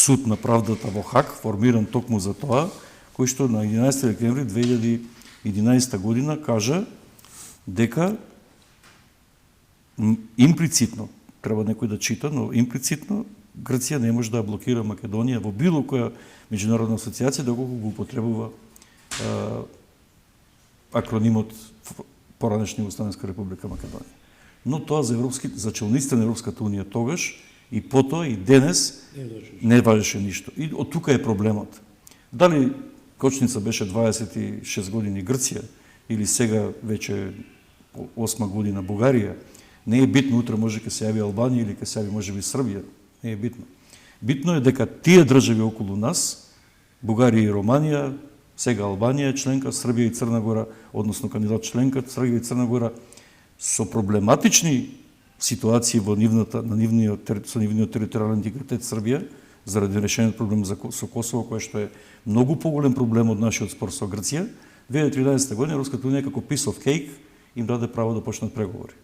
суд на правдата во Хаг, формиран токму за тоа, кој што на 11 декември 2011 година кажа дека имплицитно, треба некој да чита, но имплицитно Грција не може да блокира Македонија во било која меѓународна асоциација доколку го употребува акронимот поранешна Југословенска република Македонија. Но тоа за челниците на Европската унија тогаш и потоа и денес не важеше ништо. И од тука е проблемот. Дали кочница беше 26 години Грција или сега веќе 8 година Бугарија, не е битно, утре може ќе се јави Албанија или ќе се јави можеби Србија, не е битно. Битно е дека тие држави околу нас, Бугарија и Романија, сега Албанија е членка, Србија и Црна Гора, односно кандидат членка, Србија и Црна Гора, со проблематични ситуации со нивниот територијален интегритет Србија, заради решениот проблем со Косово, кој што е многу поголем проблем од нашиот спор со Грција, 2013 година Европската унија како piece of cake им даде право да почнат преговори.